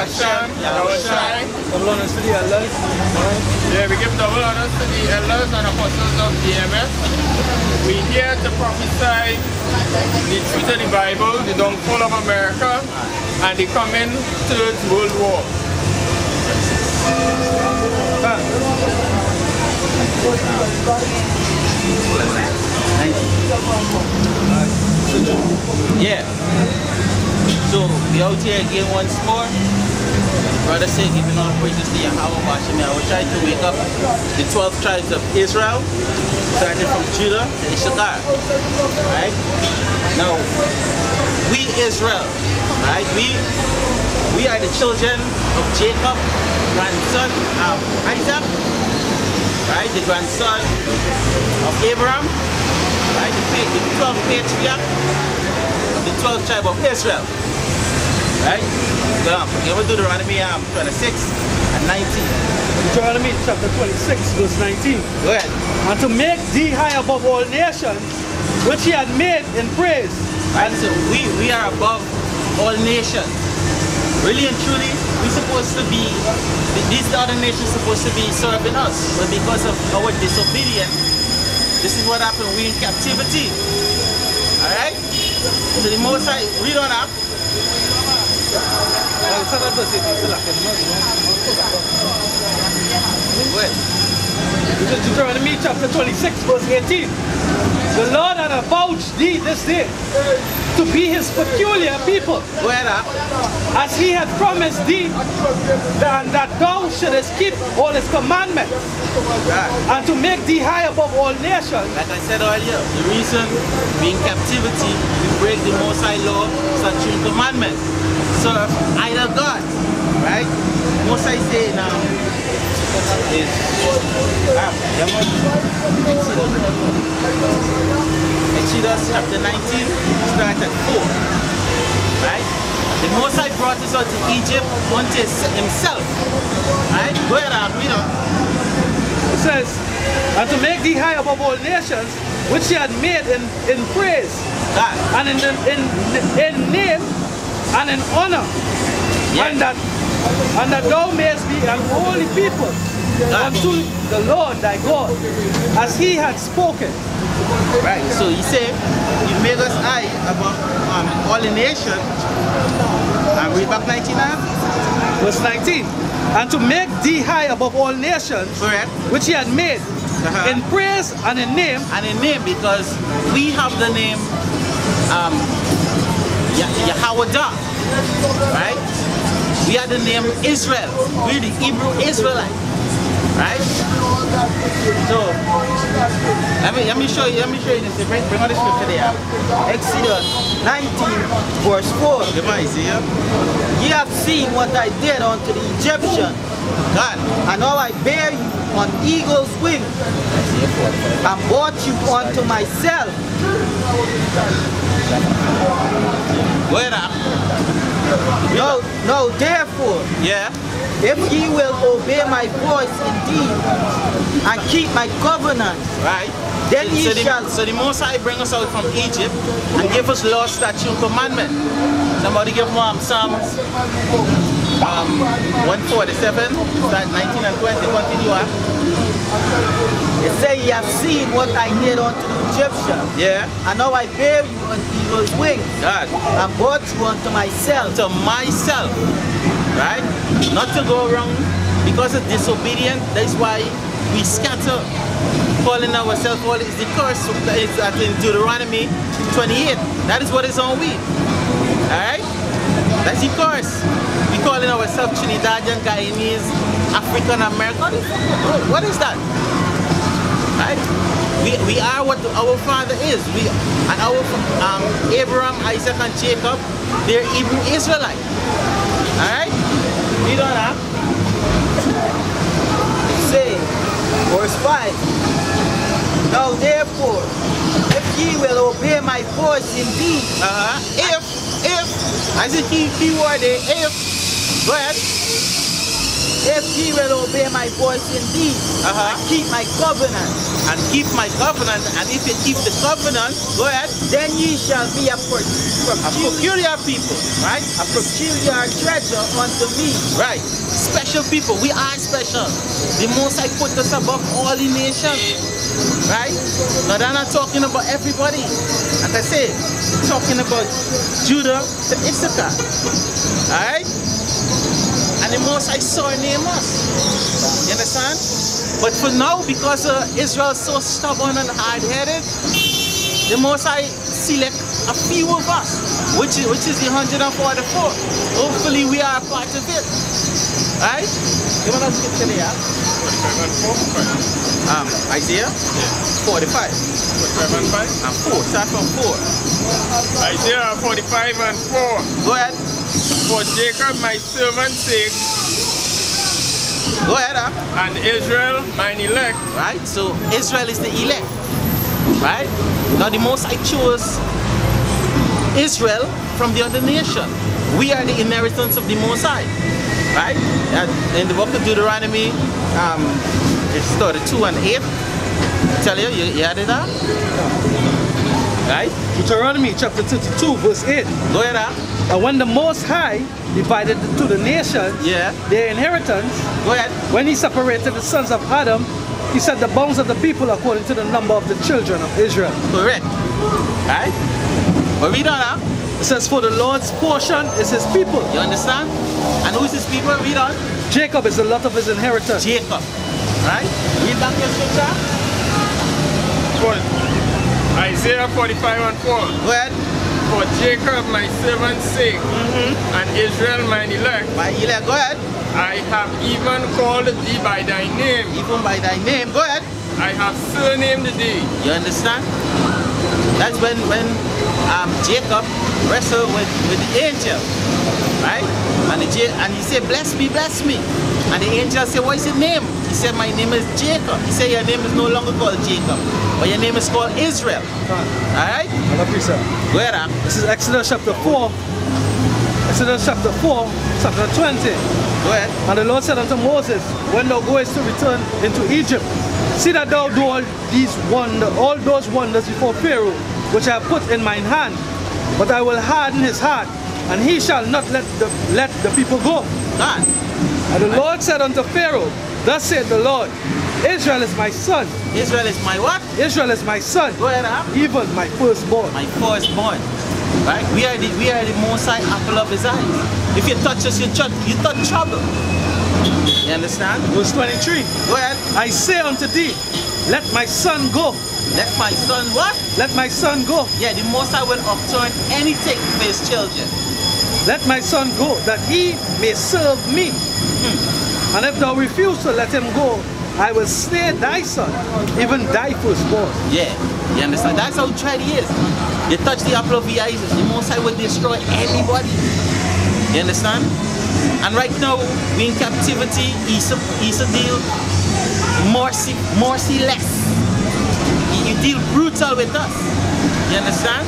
Hashem, Yahushai. Double honors to the elders. Yeah, we give double honors to the elders and apostles of DMS. We're here to prophesy the truth of the Bible, the downfall of America, and the coming Third World War. Yeah. So we out here again once more. Brother say giving all praises to Yahweh Hashem. I will try to wake up the 12 tribes of Israel, starting from Judah to Issachar. Right? Now, we Israel, right? We are the children of Jacob, grandson of Isaac, right? The grandson of Abraham, right? The 12 patriarch of the 12 tribe of Israel. Right? You will do Deuteronomy 26 and 19. Deuteronomy chapter 26 verse 19. Go ahead. And to make thee high above all nations, which he had made in praise. Right, so we are above all nations. Really and truly, we're supposed to be, these other nations supposed to be serving us. But because of our disobedience, this is what happened. We're in captivity. Alright? So the Most High, read on up. Deuteronomy chapter 26 verse 18. The Lord hath avouched thee this day to be his peculiar people, Go ahead up. as he had promised thee, that thou shouldest keep all his commandments, Right. and to make thee high above all nations. Like I said earlier, the reason we're in captivity, we break the Most High law, statute, and commandments. Serve either God, right? Most High say now is Exodus chapter 19, start at 4. Right? The Most High brought us out to Egypt unto himself. Right? Go ahead, read on. It says, and to make thee high above all nations, which he had made in praise, God. and in name, and in honor, Yeah. and that thou mayest be an holy people unto the Lord thy God, as he had spoken. Right, so he said, you made us high above all the nations. And read back 19 now. Verse 19. And to make thee high above all nations, Correct. which he had made, in praise and in name. And in name, because we have the name Yahweh, right? We have the name Israel. We're the Hebrew Israelites. Right? So let me show you this. Bring on the scripture there. Exodus 19 verse 4. Come on, you see here? Ye have seen what I did unto the Egyptians, God. and how I bear you on eagle's wings, and brought you unto myself. Go ahead up. No, therefore, Yeah. if ye will obey my voice indeed, and keep my covenant, Right? then ye shall. So the Most High bring us out from Egypt and give us law, statute, and commandment. Somebody give Psalms 147, start 19 and 20, continue on. It say, ye have seen what I did unto the Egyptians, Yeah, and how I bear you on eagle's wings, God. and brought you unto myself. To myself, right? Not to go wrong because of disobedience. That's why we scatter, calling ourselves all is the curse that is in Deuteronomy 28. That is what is on we. Alright? That's the curse. We calling ourselves Trinidadian, Guyanese, African American. What is that? Right? We are what our father is. And our Abraham, Isaac, and Jacob, they're Hebrew Israelites. Alright? Read on up. Say, verse 5. Now therefore, if ye will obey my voice indeed, If, I see key word there, if, go ahead. if ye will obey my voice indeed, and keep my covenant. And keep my covenant, and if you keep the covenant, go ahead. Then ye shall be a peculiar people, right? A peculiar treasure unto me. Right. Special people. We are special. The Most High put us above all the nations. Right? Now they're not talking about everybody. Like I said, talking about Judah to Issachar. Alright? And the Most High surname us. You understand? But for now, because Israel is so stubborn and hard-headed, the Most High select a few of us, which is the 144. Hopefully we are a part of it. Alright? You want to skip to there? Isaiah 45. 45 and 5? And 4. Start from 4. Isaiah 45 and 4. Go ahead. For Jacob my servant's sake, go ahead, and Israel mine elect. Right? So Israel is the elect. Right? Now the Most High chose Israel from the other nation. We are the inheritance of the Most High. Right? And in the book of Deuteronomy, it's 32 and 8. Tell you had it down? Right? Deuteronomy chapter 32 verse 8. Go ahead, And when the Most High divided to the nations their inheritance, go ahead. When he separated the sons of Adam, he set the bounds of the people according to the number of the children of Israel. Correct. Right? But read on, It says, for the Lord's portion is his people. You understand? And who is his people? Read on. Jacob is the lot of his inheritance. Jacob. Right? Read back your scripture. Isaiah 45 and 4. Go ahead. For Jacob my servant's sake, and Israel mine elect. My elect, go ahead. I have even called thee by thy name. Even by thy name, go ahead. I have surnamed thee. You understand? That's when Jacob wrestled with the angel, right? And he said, bless me, bless me. And the angel said, what is your name? He said, my name is Jacob. He said, your name is no longer called Jacob, but your name is called Israel. Alright? Go ahead, This is Exodus chapter 4. Exodus chapter 4, chapter 20. Go ahead. And the Lord said unto Moses, when thou goest to return into Egypt, see that thou do all those wonders before Pharaoh, which I have put in mine hand. But I will harden his heart, and he shall not let the people go. God. And the Lord said unto Pharaoh, thus saith the Lord, Israel is my son. Israel is my what? Israel is my son. Go ahead, even my firstborn. My firstborn. Right? We are the Most High apple of his eyes. If you touch us, you touch trouble. You understand? Verse 23. Go ahead. I say unto thee, let my son go. Let my son what? Let my son go. Yeah, the Most High will upturn anything for his children. Let my son go, that he may serve me. And if thou refuse to let him go, I will slay thy son, even thy firstborn. Yeah, you understand? That's how tried he is. You touch the apple of the eyes, the Most High will destroy anybody. You understand? And right now, we in captivity, he's a deal merciless. He deal brutal with us. You understand?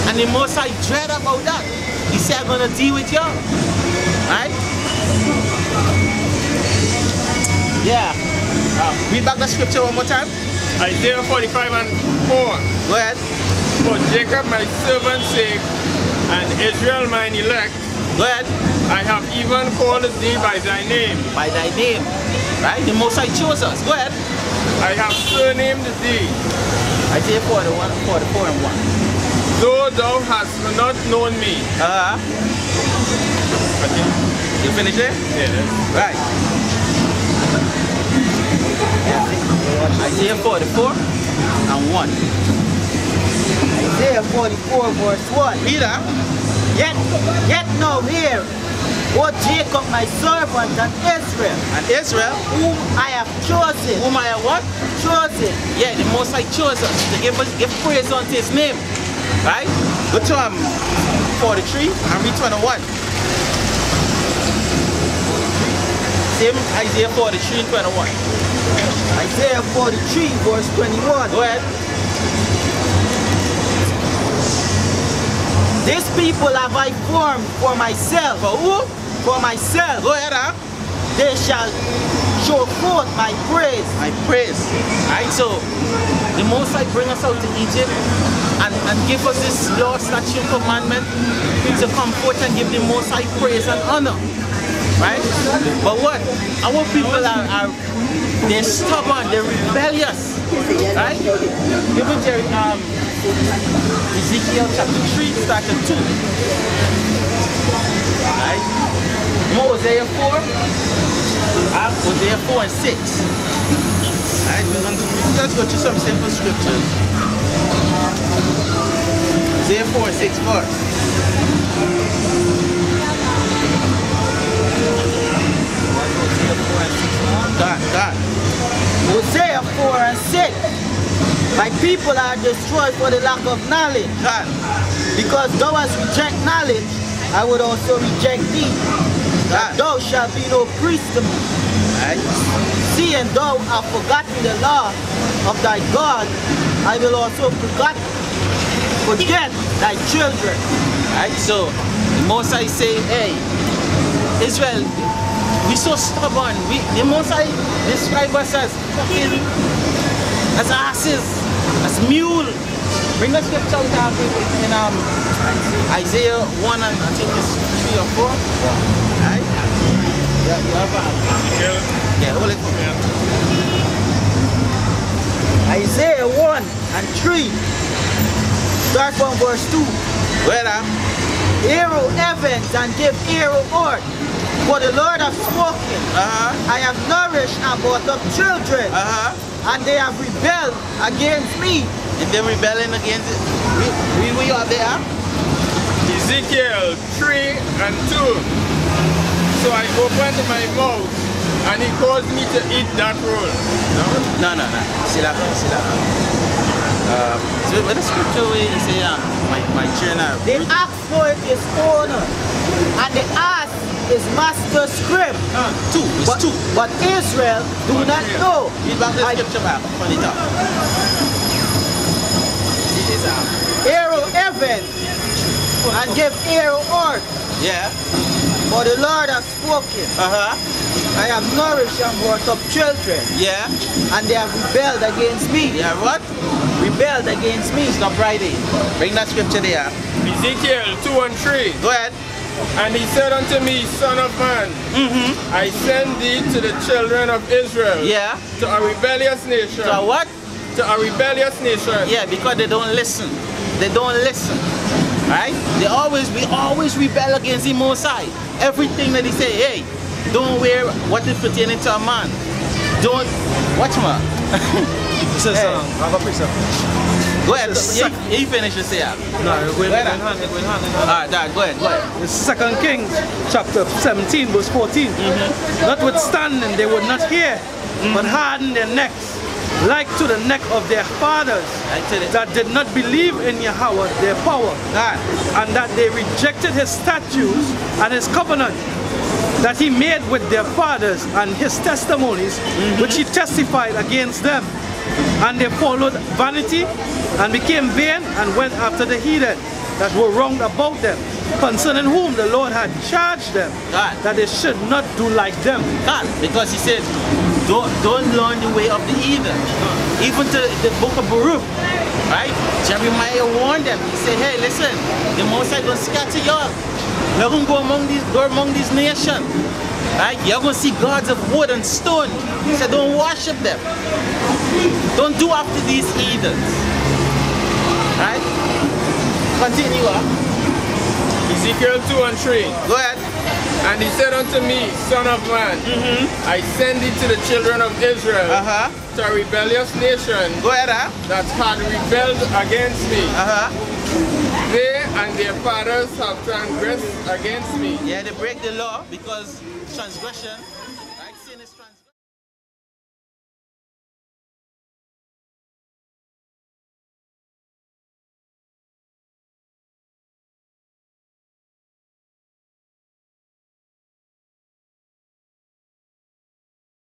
And the Most High dread about that. He said, I'm gonna deal with y'all. Right? Yeah. Read back the scripture one more time. Isaiah 45 and 4. Go ahead. For Jacob my servant's sake, and Israel mine elect. Go ahead. I have even called thee by thy name. By thy name. Right? The Most High chose us. Go ahead. I have surnamed thee. Isaiah 41, 44 and 1. Though thou hast not known me. You finish there? Yeah. Right. Isaiah 44 and 1. Isaiah 44 verse 1. Read that. Yet now hear, O Jacob my servant, and Israel. And Israel, whom I have chosen. Whom I have what? Chosen. Yeah, the Most High chose us to give praise unto his name. Right? Go to 43 and read 21. Same Isaiah 43 and 21. Isaiah 43 verse 21. Go ahead. This people have I formed for myself. For who? For myself. Go ahead, they shall show forth my praise. My praise. Right? So the Most High bring us out to Egypt and give us this law, statute, commandment to come forth and give the Most High praise and honor. Right? But what? Our people they're stubborn, they're rebellious. Right? Even Ezekiel chapter 3 started 2. Right? Hosea 4. Hosea 4 and 6. Right? Let's go to some simple scriptures. Hosea 4 and 6 first. God. Hosea 4 and 6. My people are destroyed for the lack of knowledge. God. Because thou hast rejected knowledge, I would also reject thee. That thou shalt be no priest to me. Right. Seeing thou hast forgotten the law of thy God, I will also forget thy children. Right. So the Most High say, hey, Israel, we so stubborn. The Most High describe us as fucking, as asses, as mule. Bring us scripture out in Isaiah 1 and I think it's 3 or 4. Right? Yeah, you have yeah, hold it. Isaiah 1 and 3. Start from verse 2. Where up? Hear, O heavens, and give ear, O earth. For the Lord has spoken. I have nourished and brought up children. And they have rebelled against me. If they're rebelling against it, we are there. Ezekiel 3 and 2. So I opened my mouth and he caused me to eat that roll. No. Sila. So what the scripture way you say, my children. The ox for it is owner, and the ass is master script. It's two. But Israel do not know. Read back the scripture back from the top. Hear, O heaven, and give ear, O earth. Yeah. For the Lord has spoken. I have nourished and brought up children. Yeah. And they have rebelled against me. Yeah, what? Rebelled against me. Stop writing. Bring that scripture there. Ezekiel 2 and 3. Go ahead. And he said unto me, Son of man, I send thee to the children of Israel. Yeah. To a rebellious nation. To a what? To a rebellious nation. Yeah, because they don't listen. They don't listen. Right? We always rebel against the Most High. Everything that he say, hey, don't wear what is pertaining to a man. Don't watch man. Says, I have a precept. Go ahead. You finish your say. No, we're going hand. Alright, Dad, go ahead. It's 2 Kings chapter 17 verse 14. Notwithstanding, they would not hear, but harden their necks, like to the neck of their fathers, that did not believe in Yahweh, their power, and that they rejected his statutes and his covenant that he made with their fathers, and his testimonies, which he testified against them. And they followed vanity and became vain and went after the heathen that were round about them, concerning whom the Lord had charged them that they should not do like them. Because he said, don't learn the way of the heathen. Even to the book of Baruch, right? Jeremiah warned them. He said, hey, listen, the Most High going to scatter y'all. You're going to go among these nations. Right? You're going to see gods of wood and stone. He said, don't worship them. Don't do after these heathens. Right? Continue on. Ezekiel 2 and 3. Go ahead. And he said unto me, Son of man, I send thee to the children of Israel, to a rebellious nation Go ahead, that had rebelled against me. They and their fathers have transgressed against me. Yeah, they break the law because transgression